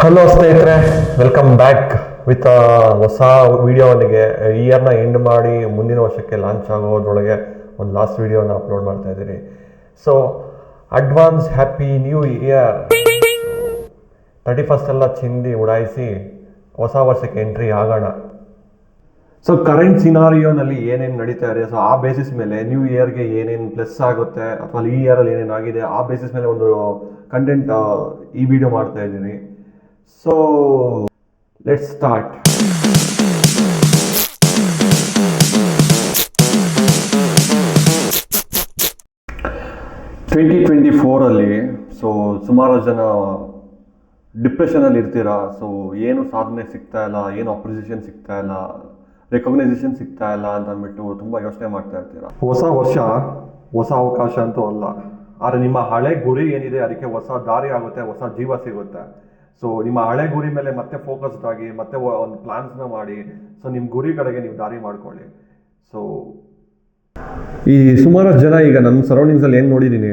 Hello ಸ್ನೇಹಿತರೆ, welcome back with ಹೊಸ ವಿಡಿಯೋನಿಗೆ. ಇಯರ್ನ end ಮಾಡಿ ಮುಂದಿನ ವರ್ಷಕ್ಕೆ ಲಾಂಚ್ ಆಗೋದ್ರೊಳಗೆ ಒಂದು ಲಾಸ್ಟ್ ವಿಡಿಯೋನ ಅಪ್ಲೋಡ್ ಮಾಡ್ತಾ ಇದ್ದೀರಿ. So advance happy new year. 31st ಎಲ್ಲ ಚಿಂದಿ ಉಡಾಯಿಸಿ ಹೊಸ ವರ್ಷಕ್ಕೆ ಎಂಟ್ರಿ ಆಗೋಣ. ಸೊ ಕರೆಂಟ್ ಸಿನಾರಿಯೋನಲ್ಲಿ ಏನೇನು ನಡೀತಾ ಇದೆ, ಸೊ ಆ ಬೇಸಿಸ್ ಮೇಲೆ ನ್ಯೂ ಇಯರ್ಗೆ ಏನೇನು ಪ್ಲಸ್ ಆಗುತ್ತೆ ಅಥವಾ ಈ ಇಯರಲ್ಲಿ ಏನೇನು ಆಗಿದೆ ಆ ಬೇಸಿಸ್ ಮೇಲೆ ಒಂದು ಕಂಟೆಂಟ್ ಈ ವಿಡಿಯೋ ಮಾಡ್ತಾ ಇದ್ದೀನಿ. So let's start. 2024 ಸೊ ಸುಮಾರು ಜನ ಡಿಪ್ರೆಷನಲ್ಲಿ ಇರ್ತೀರಾ. ಸೊ ಏನು ಸಾಧನೆ ಸಿಗ್ತಾ ಇಲ್ಲ, ಏನು ಅಪ್ರಿಸಿಯೇಷನ್ ಸಿಗ್ತಾ ಇಲ್ಲ, ರೆಕಗ್ನೈಸೇಷನ್ ಸಿಗ್ತಾ ಇಲ್ಲ ಅಂತ ಅಂದ್ಬಿಟ್ಟು ತುಂಬ ಯೋಚನೆ ಮಾಡ್ತಾ ಇರ್ತೀರಾ. ಹೊಸ ವರ್ಷ ಹೊಸ ಅವಕಾಶ ಅಂತೂ ಅಲ್ಲ, ಆದರೆ ನಿಮ್ಮ ಹಳೆ ಗುರಿ ಏನಿದೆ ಅದಕ್ಕೆ ಹೊಸ ದಾರಿ ಆಗುತ್ತೆ, ಹೊಸ ಜೀವ ಸಿಗುತ್ತೆ. ಸೊ ನಿಮ್ಮ ಹಳೆ ಗುರಿ ಮೇಲೆ ಮತ್ತೆ ಫೋಕಸ್ಡ್ ಆಗಿ ಮತ್ತೆ ಒಂದು ಪ್ಲಾನ್ಸ್ನ ಮಾಡಿ ಸೊ ನಿಮ್ಮ ಗುರಿ ಕಡೆಗೆ ನೀವು ದಾರಿ ಮಾಡ್ಕೊಳ್ಳಿ. ಸೊ ಈ ಸುಮಾರು ಜನ ಈಗ ನನ್ನ ಸರೌಂಡಿಂಗ್ಸಲ್ಲಿ ಏನು ನೋಡಿದ್ದೀನಿ,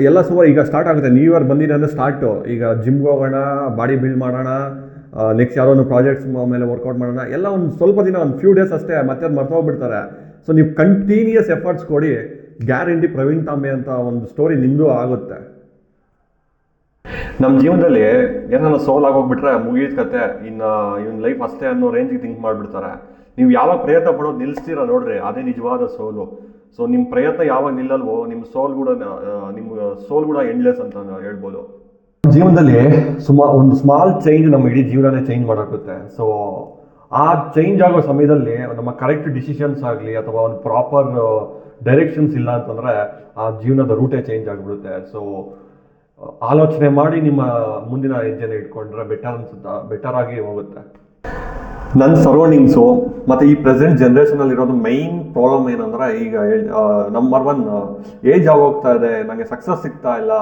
ಎಲ್ಲ ಸುಮಾರು ಈಗ ಸ್ಟಾರ್ಟ್ ಆಗುತ್ತೆ. ನ್ಯೂ ಇಯರ್ ಬಂದಿದೆ ಅಂದರೆ ಸ್ಟಾರ್ಟು. ಈಗ ಜಿಮ್ಗೆ ಹೋಗೋಣ, ಬಾಡಿ ಬಿಲ್ಡ್ ಮಾಡೋಣ, ನೆಕ್ಸ್ಟ್ ಯಾವುದೋ ಒಂದು ಪ್ರಾಜೆಕ್ಟ್ಸ್ ಮೇಲೆ ವರ್ಕೌಟ್ ಮಾಡೋಣ, ಎಲ್ಲ ಒಂದು ಸ್ವಲ್ಪ ದಿನ, ಒಂದು ಫ್ಯೂ ಡೇಸ್ ಅಷ್ಟೇ, ಮತ್ತೆ ಅದು ಮರ್ತೋಗ್ಬಿಡ್ತಾರೆ. ಸೊ ನೀವು ಕಂಟಿನ್ಯೂಯಸ್ ಎಫರ್ಟ್ಸ್ ಕೊಡಿ, ಗ್ಯಾರಂಟಿ ಪ್ರವೀಣ್ ತಾಂಬೆ ಅಂತ ಒಂದು ಸ್ಟೋರಿ ನಿಮ್ಮದು ಆಗುತ್ತೆ. ನಮ್ಮ ಜೀವನದಲ್ಲಿ ಏನಾದ್ರು ಸೋಲ್ ಆಗೋಗ್ಬಿಟ್ರೆ ಮುಗಿದ ಕತೆ, ಇವನ್ ಲೈಫ್ ಅಷ್ಟೇ ಅನ್ನೋ ರೇಂಜಿಗೆ ಥಿಂಕ್ ಮಾಡಿಬಿಡ್ತಾರೆ. ನೀವು ಯಾವಾಗ ಪ್ರಯತ್ನ ಪಡೋದು ನಿಲ್ಲಿಸ್ತೀರಾ ನೋಡ್ರಿ, ಅದೇ ನಿಜವಾದ ಸೋಲು. ಸೊ ನಿಮ್ಮ ಪ್ರಯತ್ನ ಯಾವಾಗ ನಿಲ್ಲಲ್ವೋ ನಿಮ್ಮ ಸೋಲ್ ಕೂಡ ಎಂಡ್ಲೆಸ್ ಅಂತ ಹೇಳ್ಬೋದು. ಜೀವನದಲ್ಲಿ ಒಂದು ಸ್ಮಾಲ್ ಚೇಂಜ್ ನಮ್ಮ ಇಡೀ ಜೀವನನೇ ಚೇಂಜ್ ಮಾಡೋಗುತ್ತೆ. ಸೊ ಆ ಚೇಂಜ್ ಆಗೋ ಸಮಯದಲ್ಲಿ ನಮ್ಮ ಕರೆಕ್ಟ್ ಡಿಸಿಷನ್ಸ್ ಆಗಲಿ ಅಥವಾ ಒಂದು ಪ್ರಾಪರ್ ಡೈರೆಕ್ಷನ್ಸ್ ಇಲ್ಲ ಅಂತಂದರೆ ಆ ಜೀವನದ ರೂಟೇ ಚೇಂಜ್ ಆಗಿಬಿಡುತ್ತೆ. ಸೊ ಆಲೋಚನೆ ಮಾಡಿ ನಿಮ್ಮ ಮುಂದಿನ ಹೆಜ್ಜೆನ ಇಟ್ಕೊಂಡ್ರೆ ಬೆಟರ್ ಆಗಿ ಹೋಗುತ್ತೆ. ನನ್ನ ಸರೌಂಡಿಂಗ್ಸು ಮತ್ತು ಈ ಪ್ರೆಸೆಂಟ್ ಜನ್ರೇಷನಲ್ಲಿ ಇರೋದು ಮೈನ್ ಪ್ರಾಬ್ಲಮ್ ಏನಂದ್ರೆ, ಈಗ ನಂಬರ್ 1 ಏಜ್ ಆಗೋಗ್ತಾ ಇದೆ, ನನಗೆ ಸಕ್ಸಸ್ ಸಿಗ್ತಾ ಇಲ್ಲ,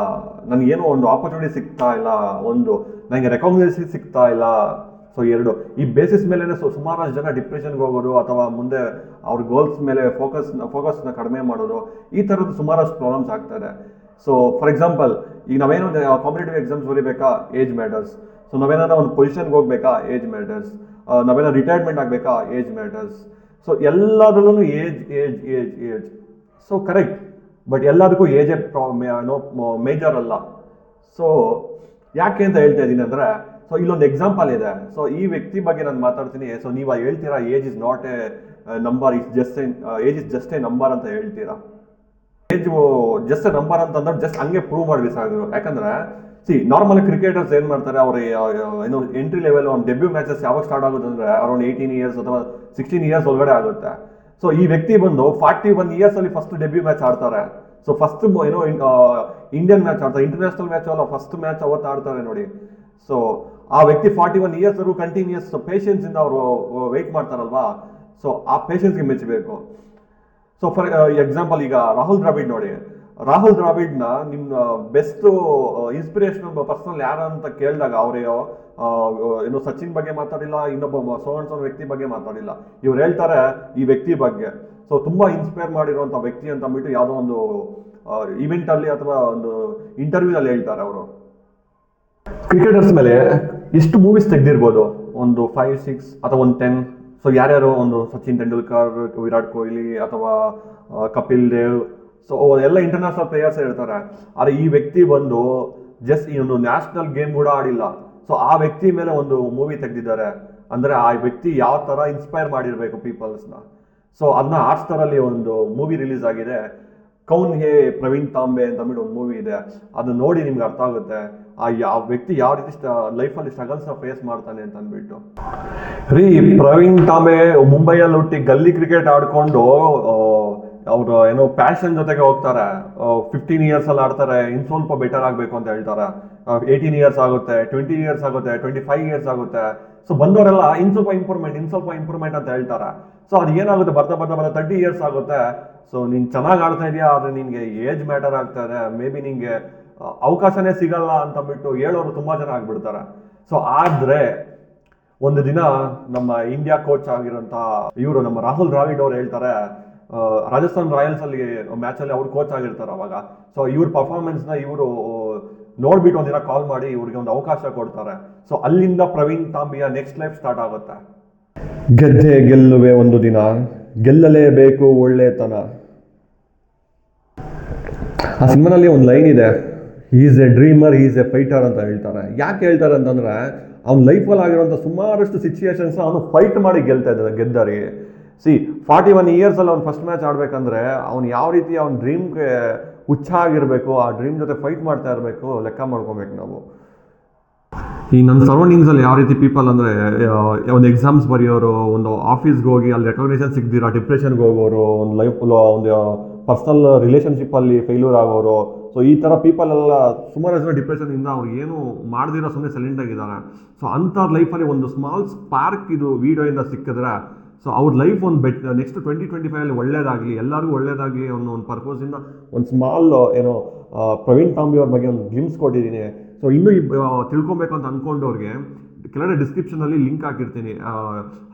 ನನಗೇನೋ ಒಂದು ಆಪರ್ಚುನಿಟಿ ಸಿಗ್ತಾ ಇಲ್ಲ, ಒಂದು ನನಗೆ ರೆಕಗ್ನೈಸೇಷನ್ ಸಿಗ್ತಾ ಇಲ್ಲ. ಸೊ 2 ಈ ಬೇಸಿಸ್ ಮೇಲೆ ಸುಮಾರು ಜನ ಡಿಪ್ರೆಷನ್ಗೆ ಹೋಗೋದು ಅಥವಾ ಮುಂದೆ ಅವ್ರ ಗೋಲ್ಸ್ ಮೇಲೆ ಫೋಕಸ್ನ ಕಡಿಮೆ ಮಾಡೋದು, ಈ ಥರದ್ದು ಸುಮಾರಷ್ಟು ಪ್ರಾಬ್ಲಮ್ಸ್ ಆಗ್ತಾ ಇದೆ. ಸೊ ಫಾರ್ ಎಕ್ಸಾಂಪಲ್, ಈಗ ನಾವೇನೋ ಕಾಂಪಿಟೇಟಿವ್ ಎಕ್ಸಾಮ್ಸ್ ಬರೀಬೇಕಾ, ಏಜ್ ಮ್ಯಾಟರ್ಸ್. ಸೊ ನಾವೇನೋ ಒಂದು ಪೊಸಿಷನ್ಗೆ ಹೋಗ್ಬೇಕಾ, ಏಜ್ ಮ್ಯಾಟರ್ಸ್. ನಾವೇನೋ ರಿಟೈರ್ಮೆಂಟ್ ಆಗಬೇಕಾ, ಏಜ್ ಮ್ಯಾಟರ್ಸ್. ಸೊ ಎಲ್ಲದರಲ್ಲೂ ಏಜ್. ಸೊ ಕರೆಕ್ಟ್, ಬಟ್ ಎಲ್ಲದಕ್ಕೂ ಏಜೇ ಮೇಜರ್ ಅಲ್ಲ. ಸೊ ಯಾಕೆ ಅಂತ ಹೇಳ್ತಾ ಇದ್ದೀನಿ ಅಂದರೆ, ಸೊ ಇಲ್ಲೊಂದು ಎಕ್ಸಾಂಪಲ್ ಇದೆ. ಸೊ ಈ ವ್ಯಕ್ತಿ ಬಗ್ಗೆ ನಾನು ಮಾತಾಡ್ತೀನಿ. ಸೊ ನೀವು ಹೇಳ್ತೀರಾ age is not A number, age is just A number ಅಂತ ಹೇಳ್ತೀರಾ. ಏಜ್ ಜಸ್ಟ್ ಎ ನಂಬರ್ ಅಂತಂದ್ರೆ ಜಸ್ಟ್ ಹಂಗೆ ಪ್ರೂವ್ ಮಾಡಿ ಸಾಗಿದ್ರು. ಯಾಕಂದ್ರೆ ನಾರ್ಮಲ್ ಕ್ರಿಕೆಟರ್ಸ್ ಏನ್ ಮಾಡ್ತಾರೆ, ಅವ್ರ ಏನು ಎಂಟ್ರಿ ಲೆವೆಲ್ ಒಂದು ಡೆಬ್ಯೂ ಮ್ಯಾಚಸ್ ಯಾವಾಗ ಸ್ಟಾರ್ಟ್ ಆಗುತ್ತೆ ಅಂದ್ರೆ ಅರೌಂಡ್ 18 ಇಯರ್ಸ್ ಅಥವಾ 16 ಇಯರ್ಸ್ ಒಳಗಡೆ ಆಗುತ್ತೆ. ಸೊ ಈ ವ್ಯಕ್ತಿ ಬಂದು 41 ಇಯರ್ಸ್ ಅಲ್ಲಿ ಫಸ್ಟ್ ಡೆಬ್ಯೂ ಮ್ಯಾಚ್ ಆಡ್ತಾರೆ. ಸೊ ಫಸ್ಟ್ ಏನೋ ಇಂಡಿಯನ್ ಮ್ಯಾಚ್ ಆಡ್ತಾರೆ, ಇಂಟರ್ನ್ಯಾಷನಲ್ ಮ್ಯಾಚ್ ಅಲ್ಲ, ಫಸ್ಟ್ ಮ್ಯಾಚ್ ಅವತ್ತು ಆಡ್ತಾರೆ ನೋಡಿ. ಸೊ ಆ ವ್ಯಕ್ತಿ 41 ಇಯರ್ಸ್ ಅವರು ಕಂಟಿನ್ಯೂಸ್ ಪೇಷನ್ಸ್ ಇಂದ ಅವರು ವೆಯ್ಟ್ ಮಾಡ್ತಾರಲ್ವಾ. ಸೊ ಆ ಪೇಷನ್ಸ್ಗೆ ಮೆಚ್ಚಬೇಕು. ಸೊ ಫಾರ್ ಎಕ್ಸಾಂಪಲ್, ಈಗ ರಾಹುಲ್ ದ್ರಾವಿಡ್ ನೋಡಿ. ರಾಹುಲ್ ದ್ರಾವಿಡ್ನ ನಿಮ್ಮ ಬೆಸ್ಟ್ ಇನ್ಸ್ಪಿರೇಷನಲ್ ಪರ್ಸನಲ್ ಯಾರು ಅಂತ ಕೇಳಿದಾಗ ಅವ್ರು ಏನು ಸಚಿನ್ ಬಗ್ಗೆ ಮಾತಾಡಿಲ್ಲ, ಇನ್ನೊಬ್ಬ ಸೋನ್ ವ್ಯಕ್ತಿ ಬಗ್ಗೆ ಮಾತಾಡಿಲ್ಲ. ಇವ್ರು ಹೇಳ್ತಾರೆ ಈ ವ್ಯಕ್ತಿ ಬಗ್ಗೆ. ಸೊ ತುಂಬಾ ಇನ್ಸ್ಪೈರ್ ಮಾಡಿರುವಂಥ ವ್ಯಕ್ತಿ ಅಂತ ಅಂದ್ಬಿಟ್ಟು ಯಾವುದೋ ಒಂದು ಇವೆಂಟ್ ಅಲ್ಲಿ ಅಥವಾ ಒಂದು ಇಂಟರ್ವ್ಯೂ ಅಲ್ಲಿ ಹೇಳ್ತಾರೆ ಅವರು. ಕ್ರಿಕೆಟರ್ಸ್ ಮೇಲೆ ಎಷ್ಟು ಮೂವೀಸ್ ತೆಗೆದಿರ್ಬೋದು, ಒಂದು 5, 6 ಅಥವಾ ಒಂದು 10. ಸೊ ಯಾರ್ಯಾರು, ಒಂದು ಸಚಿನ್ ತೆಂಡೂಲ್ಕರ್, ವಿರಾಟ್ ಕೊಹ್ಲಿ ಅಥವಾ ಕಪಿಲ್ ದೇವ್, ಸೊ ಎಲ್ಲ ಇಂಟರ್ನ್ಯಾಷನಲ್ ಪ್ಲೇಯರ್ಸ್ ಇರ್ತಾರೆ. ಆದರೆ ಈ ವ್ಯಕ್ತಿ ಬಂದು ಜಸ್ಟ್ ಈ ಒಂದು ನ್ಯಾಷನಲ್ ಗೇಮ್ ಕೂಡ ಆಡಿಲ್ಲ. ಸೊ ಆ ವ್ಯಕ್ತಿ ಮೇಲೆ ಒಂದು ಮೂವಿ ತೆಗೆದಿದ್ದಾರೆ ಅಂದರೆ ಆ ವ್ಯಕ್ತಿ ಯಾವ ಥರ ಇನ್ಸ್ಪೈರ್ ಮಾಡಿರಬೇಕು ಪೀಪಲ್ಸ್ನ. ಸೊ ಅದನ್ನ ಹಾಟ್ಸ್ಟಾರಲ್ಲಿ ಒಂದು ಮೂವಿ ರಿಲೀಸ್ ಆಗಿದೆ, ಕೌನ್ ಹೇ ಪ್ರವೀಣ್ ತಾಂಬೆ ಅಂತ ಅಂದ್ಬಿಟ್ಟು ಒಂದು ಮೂವಿ ಇದೆ. ಅದನ್ನ ನೋಡಿ ನಿಮ್ಗೆ ಅರ್ಥ ಆಗುತ್ತೆ ಆ ವ್ಯಕ್ತಿ ಯಾವ ರೀತಿ ಲೈಫಲ್ಲಿ ಸ್ಟ್ರಗಲ್ಸ್ನ ಫೇಸ್ ಮಾಡ್ತಾನೆ ಅಂತ ಅಂದ್ಬಿಟ್ಟು. ಪ್ರವೀಣ್ ತಾಂಬೆ ಮುಂಬೈಯಲ್ಲಿ ಹುಟ್ಟಿ ಗಲ್ಲಿ ಕ್ರಿಕೆಟ್ ಆಡ್ಕೊಂಡು ಅವರು ಏನೋ ಪ್ಯಾಷನ್ ಜೊತೆಗೆ ಹೋಗ್ತಾರೆ. 15 ಇಯರ್ಸ್ ಅಲ್ಲಿ ಆಡ್ತಾರೆ, ಇನ್ನು ಸ್ವಲ್ಪ ಬೆಟರ್ ಆಗಬೇಕು ಅಂತ ಹೇಳ್ತಾರೆ. 18 ಇಯರ್ಸ್ ಆಗುತ್ತೆ, 20 ಇಯರ್ಸ್ ಆಗುತ್ತೆ, 25 ಇಯರ್ಸ್ ಆಗುತ್ತೆ. ಸೊ ಬಂದವರೆಲ್ಲ ಇನ್ ಸ್ವಲ್ಪ ಇಂಪ್ರೂವ್ಮೆಂಟ್ ಅಂತ ಹೇಳ್ತಾರೆ. ಸೊ ಅದು ಏನಾಗುತ್ತೆ, ಬರ್ತಾ 30 ಇಯರ್ಸ್ ಆಗುತ್ತೆ. ಸೊ ನೀನು ಚೆನ್ನಾಗಿ ಆಡ್ತಾ ಇದೆಯಾ, ಆದರೆ ನಿನಗೆ ಏಜ್ ಮ್ಯಾಟರ್ ಆಗ್ತಾ ಇದೆ, ಮೇ ಬಿ ನಿಂಗೆ ಅವಕಾಶನೇ ಸಿಗಲ್ಲ ಅಂತ ಬಿಟ್ಟು ಹೇಳೋರು ತುಂಬಾ ಜನ ಆಗ್ಬಿಡ್ತಾರೆ. ಸೊ ಆದ್ರೆ ಒಂದು ದಿನ ನಮ್ಮ ಇಂಡಿಯಾ ಕೋಚ್ ಆಗಿರೋಂಥ ಇವರು ನಮ್ಮ ರಾಹುಲ್ ದ್ರಾವಿಡ್ ಅವ್ರು ಹೇಳ್ತಾರೆ, ರಾಜಸ್ಥಾನ್ ರಾಯಲ್ಸ್ ಅಲ್ಲಿ ಮ್ಯಾಚ್ ಅಲ್ಲಿ ಅವ್ರು ಕೋಚ್ ಆಗಿರ್ತಾರೆ ಅವಾಗ. ಸೊ ಇವ್ರ ಪರ್ಫಾರ್ಮೆನ್ಸ್ ನ ಇವರು ನೋಡ್ಬಿಟ್ಟು ಒಂದಿನ ಕಾಲ್ ಮಾಡಿ ಇವ್ರಿಗೆ ಒಂದು ಅವಕಾಶ ಕೊಡ್ತಾರೆ. ಸೊ ಅಲ್ಲಿಂದ ಪ್ರವೀಣ್ ತಾಂಬಿಯ ನೆಕ್ಸ್ಟ್ ಲೈಫ್ ಸ್ಟಾರ್ಟ್ ಆಗುತ್ತೆ. ಗೆದ್ದೆ ಗೆಲ್ಲುವೆ ಒಂದು ದಿನ, ಗೆಲ್ಲಲೇಬೇಕು ಒಳ್ಳೆತನ. ಆ ಸಿನಿಮಾನಲ್ಲಿ ಒಂದು ಲೈನ್ ಇದೆ, is A dreamer, is A fighter ಅಂತ ಹೇಳ್ತಾರೆ. ಯಾಕೆ ಹೇಳ್ತಾರೆ ಅಂತಂದ್ರೆ ಅವ್ನ ಲೈಫಲ್ಲಿ ಆಗಿರೋಂಥ ಸುಮಾರಷ್ಟು ಸಿಚುಯೇಷನ್ಸ್ ಅವನು ಫೈಟ್ ಮಾಡಿ ಗೆದ್ದಾರಿ. 41 ಇಯರ್ಸಲ್ಲಿ ಅವ್ನು ಫಸ್ಟ್ ಮ್ಯಾಚ್ ಆಡಬೇಕಂದ್ರೆ ಅವ್ನು ಯಾವ ರೀತಿ ಅವ್ನ ಡ್ರೀಮ್ಗೆ ಹುಚ್ಚ ಆಗಿರಬೇಕು, ಆ ಡ್ರೀಮ್ ಜೊತೆ ಫೈಟ್ ಮಾಡ್ತಾ ಇರಬೇಕು, ಲೆಕ್ಕ ಮಾಡ್ಕೊಬೇಕು ನಾವು. ಈ ನನ್ನ ಸರೌಂಡಿಂಗ್ಸಲ್ಲಿ ಯಾವ ರೀತಿ ಪೀಪಲ್ ಅಂದರೆ ಒಂದು ಎಕ್ಸಾಮ್ಸ್ ಬರೆಯೋರು, ಒಂದು ಆಫೀಸ್ಗೆ ಹೋಗಿ ಅಲ್ಲಿ ರೆಕಗ್ನೇಷನ್ ಸಿಗದಿರೋ ಡಿಪ್ರೆಷನ್ಗೆ ಹೋಗೋರು, ಒಂದು ಒಂದು ಪರ್ಸನಲ್ ರಿಲೇಷನ್ಶಿಪ್ಪಲ್ಲಿ ಫೇಲ್ಯೂರ್ ಆಗೋರು. ಸೊ ಈ ಥರ ಪೀಪಲ್ ಎಲ್ಲ ಸುಮಾರು ಜನ ಡಿಪ್ರೆಷನಿಂದ ಅವ್ರು ಏನು ಮಾಡ್ದಿರೋ ಸುಮ್ಮನೆ ಸೈಲೆಂಟ್ ಆಗಿದ್ದಾರೆ. ಸೊ ಅಂಥವ್ರ ಲೈಫಲ್ಲಿ ಒಂದು ಸ್ಮಾಲ್ ಸ್ಪಾರ್ಕ್ ಇದು ವಿಡಿಯೋಯಿಂದ ಸಿಕ್ಕಿದ್ರೆ ಸೊ ಅವ್ರ ಲೈಫ್ ಒಂದು ನೆಕ್ಸ್ಟ್ 2025 ಒಳ್ಳೇದಾಗಲಿ, ಎಲ್ಲರಿಗೂ ಒಳ್ಳೇದಾಗಲಿ ಅನ್ನೋ ಒಂದು ಪರ್ಪೋಸಿಂದ ಒಂದು ಸ್ಮಾಲ್ ಪ್ರವೀಣ್ ತಾಂಬಿ ಅವ್ರ ಬಗ್ಗೆ ಒಂದು ಗ್ಲಿಮ್ಸ್ ಕೊಟ್ಟಿದ್ದೀನಿ. ಸೊ ಇನ್ನೂ ತಿಳ್ಕೊಬೇಕು ಅಂತ ಅಂದ್ಕೊಂಡವ್ರಿಗೆ ಕೆಳಗಡೆ ಡಿಸ್ಕ್ರಿಪ್ಷನಲ್ಲಿ ಲಿಂಕ್ ಹಾಕಿರ್ತೀನಿ,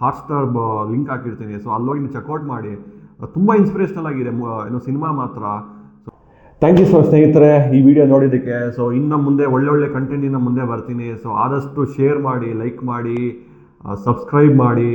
ಹಾಟ್ಸ್ಟಾರ್ ಲಿಂಕ್ ಹಾಕಿರ್ತೀನಿ. ಸೊ ಅಲ್ಲೋಗಿ ನೀವು ಚೆಕ್ಔಟ್ ಮಾಡಿ. ತುಂಬ ಇನ್ಸ್ಪಿರೇಷನಲ್ ಆಗಿದೆ ಸಿನಿಮಾ ಮಾತ್ರ. ಥ್ಯಾಂಕ್ ಯು ಸೊ ಸ್ನೇಹಿತರೆ ಈ ವಿಡಿಯೋ ನೋಡಿದ್ದಕ್ಕೆ. ಸೊ ಇನ್ನು ಮುಂದೆ ಒಳ್ಳೊಳ್ಳೆ ಕಂಟೆಂಟಿಂದ ಮುಂದೆ ಬರ್ತೀನಿ. ಸೊ ಆದಷ್ಟು ಶೇರ್ ಮಾಡಿ, ಲೈಕ್ ಮಾಡಿ, ಸಬ್ಸ್ಕ್ರೈಬ್ ಮಾಡಿ.